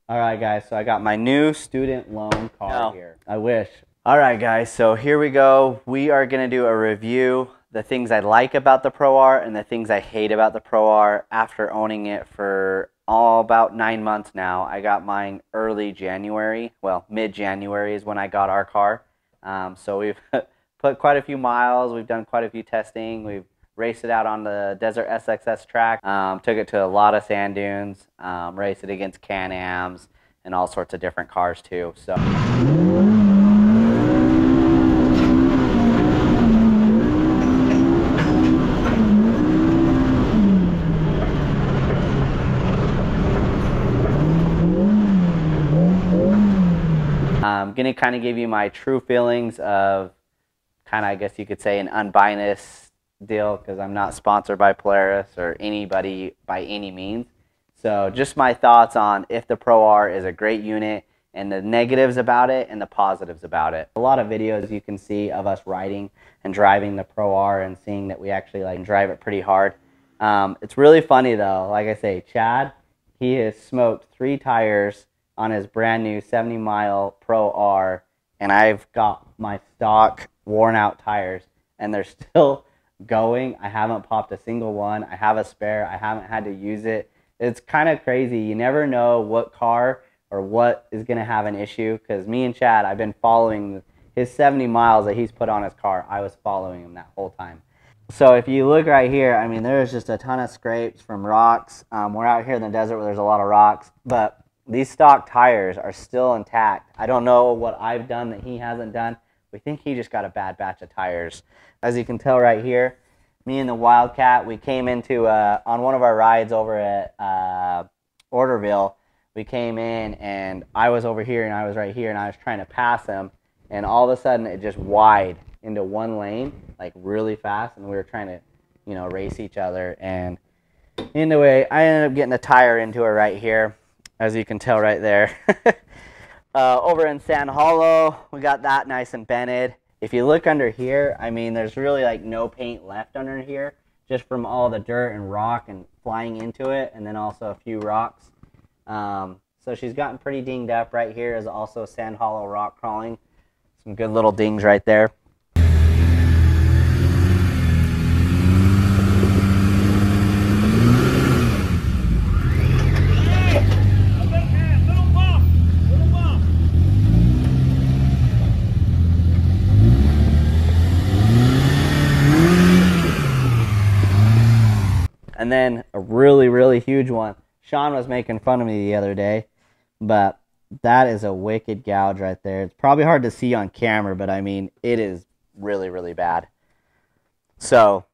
All right, guys, so I got my new student loan car here. I wish. All right, guys, so here we go. We are going to do a review, the things I like about the Pro R and the things I hate about the Pro R after owning it for about 9 months now. I got mine early January. Well, mid-January is when I got our car. So we've put quite a few miles. We've done quite a few testing. We've raced it out on the Desert SXS track, took it to a lot of sand dunes, raced it against Can-Ams and all sorts of different cars too. So. I'm going to kind of give you my true feelings of kind of, I guess you could say, an unbiased deal because I'm not sponsored by Polaris or anybody by any means. So just my thoughts on if the Pro R is a great unit and the negatives about it and the positives about it. A lot of videos you can see of us riding and driving the Pro R and seeing that we actually like drive it pretty hard. It's really funny though. Like I say, Chad, he has smoked 3 tires on his brand new 70-mile Pro R, and I've got my stock worn out tires and they're still going. I haven't popped a single one. I have a spare. I haven't had to use it. It's kind of crazy. You never know what car or what is going to have an issue because me and Chad, I've been following his 70 miles that he's put on his car. I was following him that whole time. So if you look right here, I mean, there's just a ton of scrapes from rocks. We're out here in the desert where there's a lot of rocks, but these stock tires are still intact. I don't know what I've done that he hasn't done. We think he just got a bad batch of tires. As you can tell right here, me and the Wildcat, we came into, on one of our rides over at Orderville, we came in and I was over here and I was right here and I was trying to pass him and all of a sudden it just wide into one lane, like really fast, and we were trying to, you know, race each other. And anyway, I ended up getting a tire into it right here, as you can tell right there. Over in Sand Hollow, we got that nice and bented. If you look under here, I mean, there's really like no paint left under here, just from all the dirt and rock and flying into it, and then also a few rocks. So she's gotten pretty dinged up. Right here is also Sand Hollow rock crawling. Some good little dings right there. And then a really, really huge one. Sean was making fun of me the other day, but that is a wicked gouge right there. It's probably hard to see on camera, but I mean, it is really, really bad. So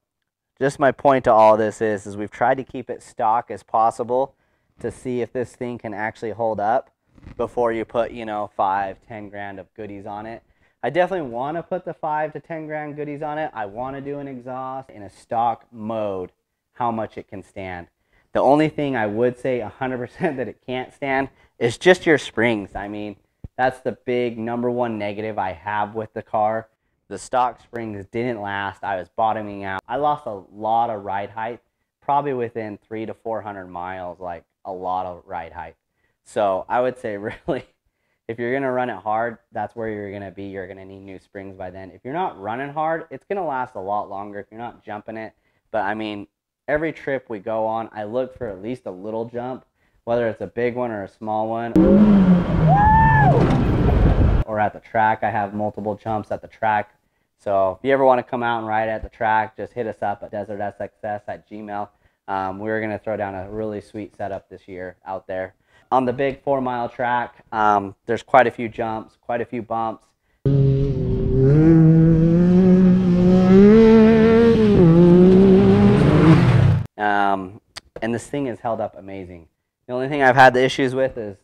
just my point to all this is we've tried to keep it stock as possible to see if this thing can actually hold up before you put, you know, 5-10 grand of goodies on it. I definitely want to put the 5 to 10 grand goodies on it. I want to do an exhaust in a stock mode, how much it can stand. The only thing I would say 100% that it can't stand is just your springs. I mean, that's the big #1 negative I have with the car. The stock springs didn't last. I was bottoming out. I lost a lot of ride height, probably within 300 to 400 miles, like a lot of ride height. So I would say really, if you're going to run it hard, that's where you're going to be. You're going to need new springs by then. If you're not running hard, it's going to last a lot longer if you're not jumping it. But I mean, every trip we go on, I look for at least a little jump, whether it's a big one or a small one. Or at the track, I have multiple jumps at the track. So if you ever want to come out and ride at the track, just hit us up at desertsxs@gmail. We're going to throw down a really sweet setup this year out there. On the big 4-mile track, there's quite a few jumps, quite a few bumps. And this thing has held up amazing. The only thing I've had the issues with is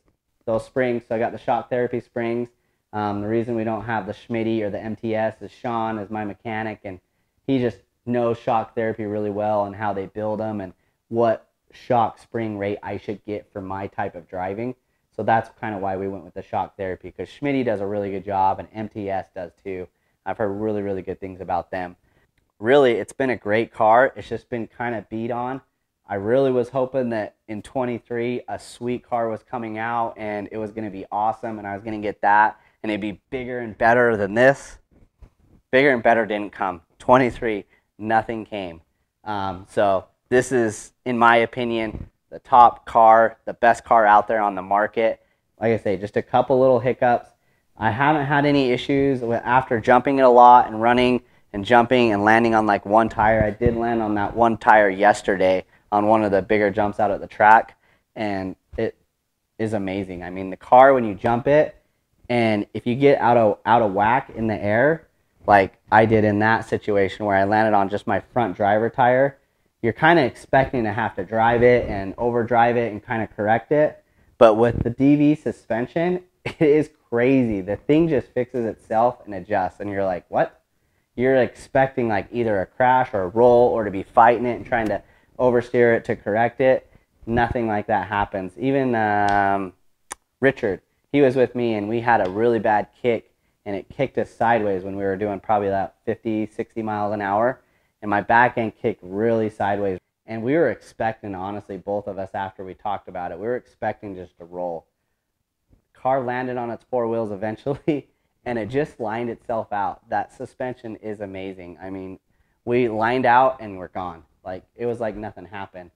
those springs. So I got the Shock Therapy springs. The reason we don't have the Schmitty or the MTS is Sean is my mechanic, and he just knows Shock Therapy really well and how they build them and what shock spring rate I should get for my type of driving. So that's kind of why we went with the Shock Therapy, because Schmitty does a really good job and MTS does too. I've heard really, really good things about them. Really, it's been a great car. It's just been kind of beat on. I really was hoping that in 23 a sweet car was coming out and it was going to be awesome and I was going to get that and it'd be bigger and better than this. Bigger and better didn't come. 23, nothing came. So this is, in my opinion, the top car, the best car out there on the market. Like I say, just a couple little hiccups. I haven't had any issues after jumping it a lot and running and jumping and landing on like one tire. I did land on that one tire yesterday on one of the bigger jumps out at the track, and it is amazing. I mean, the car, when you jump it, and if you get out of whack in the air, like I did in that situation where I landed on just my front driver tire, you're kind of expecting to have to drive it and overdrive it and kind of correct it. But with the DV suspension, it is crazy. The thing just fixes itself and adjusts, and you're like, what? You're expecting like either a crash or a roll or to be fighting it and trying to oversteer it to correct it. Nothing like that happens. Even Richard, he was with me, and we had a really bad kick, and it kicked us sideways when we were doing probably that 50, 60 miles an hour, and my back end kicked really sideways. And we were expecting, honestly, both of us, after we talked about it, we were expecting just to roll. Car landed on its four wheels eventually, and it just lined itself out. That suspension is amazing. I mean, we lined out and we're gone. Like, it was like nothing happened.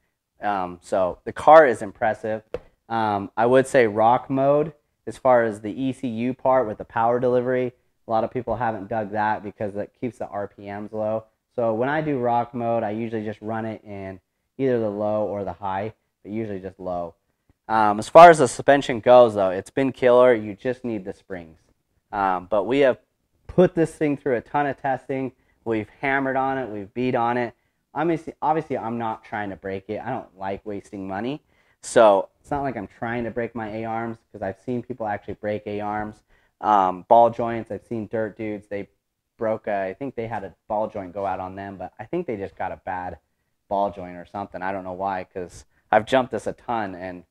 So the car is impressive. I would say rock mode, as far as the ECU part with the power delivery, a lot of people haven't dug that because it keeps the RPMs low. So when I do rock mode, I usually just run it in either the low or the high, but usually just low. As far as the suspension goes, though, it's been killer. You just need the springs. But we have put this thing through a ton of testing. We've hammered on it. We've beat on it. Obviously, I'm not trying to break it. I don't like wasting money. So it's not like I'm trying to break my A-arms, because I've seen people actually break A-arms. Ball joints, I've seen dirt dudes, they broke I think they had a ball joint go out on them, but I think they just got a bad ball joint or something. I don't know why, because I've jumped this a ton and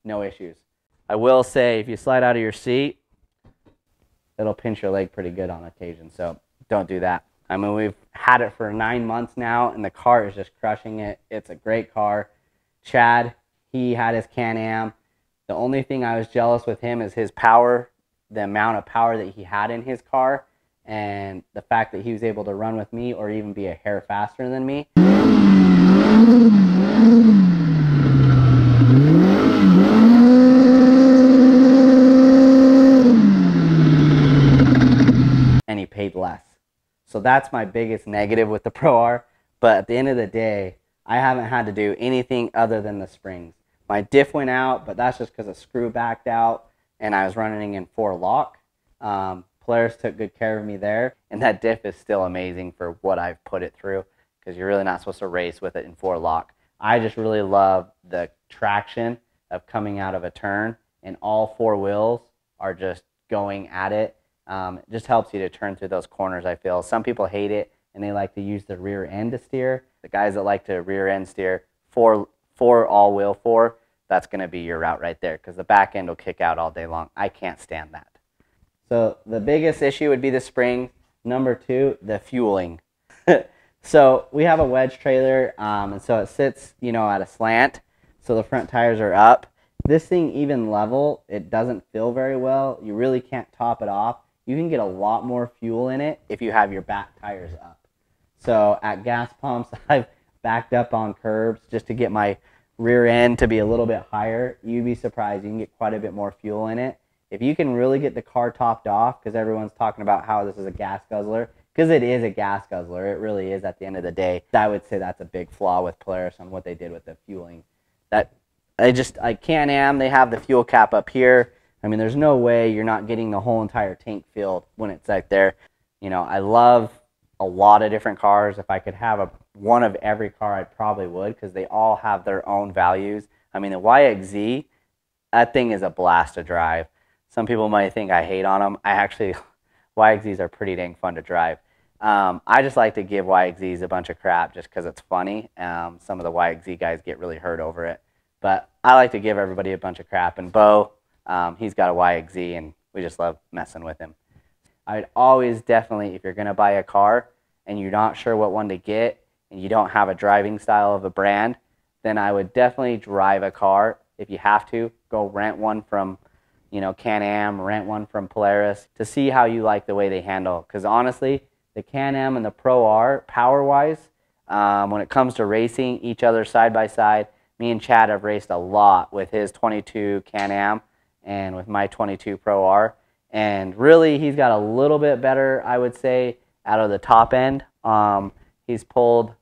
no issues. I will say, if you slide out of your seat, it'll pinch your leg pretty good on occasion, so don't do that. I mean, we've had it for 9 months now, and the car is just crushing it. It's a great car. Chad, he had his Can-Am. The only thing I was jealous with him is his power, the amount of power that he had in his car, and the fact that he was able to run with me or even be a hair faster than me. And he paid less. So that's my biggest negative with the Pro R. But at the end of the day, I haven't had to do anything other than the springs. My diff went out, but that's just because a screw backed out and I was running in 4 lock. Polaris took good care of me there, and that diff is still amazing for what I've put it through, because you're really not supposed to race with it in 4 lock. I just really love the traction of coming out of a turn, and all 4 wheels are just going at it. It just helps you to turn through those corners, I feel. Some people hate it, and they like to use the rear end to steer. The guys that like to rear end steer, 4 all-wheel 4, that's going to be your route right there, because the back end will kick out all day long. I can't stand that. So the biggest issue would be the spring. Number 2, the fueling. So we have a wedge trailer, and so it sits, at a slant, so the front tires are up. This thing, even level, it doesn't feel very well. You really can't top it off. You can get a lot more fuel in it if you have your back tires up. So at gas pumps, I've backed up on curbs just to get my rear end to be a little bit higher. You'd be surprised. You can get quite a bit more fuel in it. If you can really get the car topped off, because everyone's talking about how this is a gas guzzler, because it is a gas guzzler, it really is at the end of the day. I would say that's a big flaw with Polaris on what they did with the fueling. Can-Am, they have the fuel cap up here. I mean, there's no way you're not getting the whole entire tank filled when it's like there. I love a lot of different cars. If I could have one of every car, I probably would, because they all have their own values. I mean, the YXZ, that thing is a blast to drive. Some people might think I hate on them. YXZs are pretty dang fun to drive. I just like to give YXZs a bunch of crap just because it's funny. Some of the YXZ guys get really hurt over it. But I like to give everybody a bunch of crap. And Bo, he's got a YXZ, and we just love messing with him. I'd always definitely, if you're going to buy a car and you're not sure what one to get and you don't have a driving style of a brand, then I would definitely drive a car. If you have to, go rent one from, Can-Am, rent one from Polaris to see how you like the way they handle. Because honestly, the Can-Am and the Pro R, power-wise, when it comes to racing each other side by side, me and Chad have raced a lot with his 22 Can-Am and with my 22 Pro R. And really, he's got a little bit better, I would say, out of the top end. He's pulled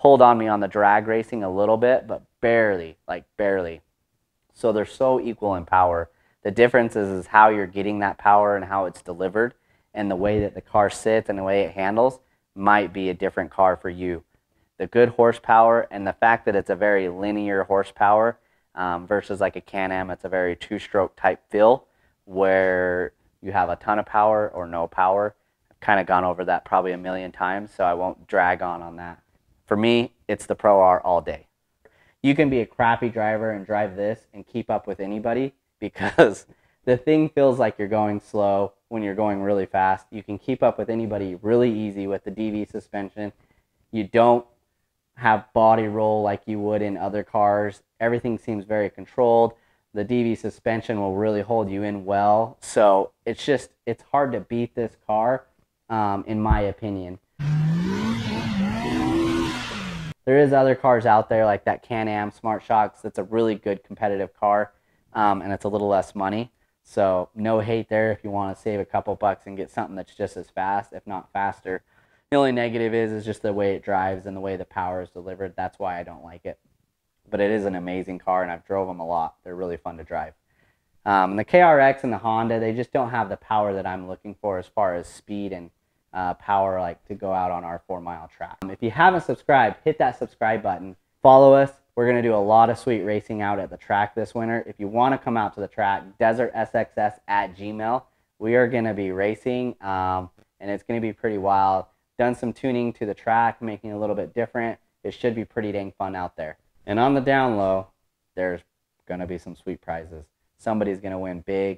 on me on the drag racing a little bit, but barely, like barely. So they're so equal in power. The difference is how you're getting that power and how it's delivered, and the way that the car sits and the way it handles might be a different car for you. The good horsepower and the fact that it's a very linear horsepower versus like a Can-Am, it's a very two-stroke type feel where you have a ton of power or no power. I've kind of gone over that probably a million times, so I won't drag on that. For me, it's the Pro R all day. You can be a crappy driver and drive this and keep up with anybody because the thing feels like you're going slow when you're going really fast. You can keep up with anybody really easy with the DV suspension. You don't have body roll like you would in other cars. Everything seems very controlled. The DV suspension will really hold you in well. So it's hard to beat this car, in my opinion. There is other cars out there like that Can-Am Smart Shocks. That's a really good competitive car, and it's a little less money. So no hate there if you want to save a couple bucks and get something that's just as fast, if not faster. The only negative is just the way it drives and the way the power is delivered. That's why I don't like it. But it is an amazing car, and I've drove them a lot. They're really fun to drive. The KRX and the Honda, they just don't have the power that I'm looking for as far as speed and power, like to go out on our 4-mile track. If you haven't subscribed, hit that subscribe button. Follow us. We're going to do a lot of sweet racing out at the track this winter. If you want to come out to the track, desertsxs@gmail. We are going to be racing, and it's going to be pretty wild. Done some tuning to the track, making it a little bit different. It should be pretty dang fun out there. And on the down low, there's going to be some sweet prizes. Somebody's going to win big.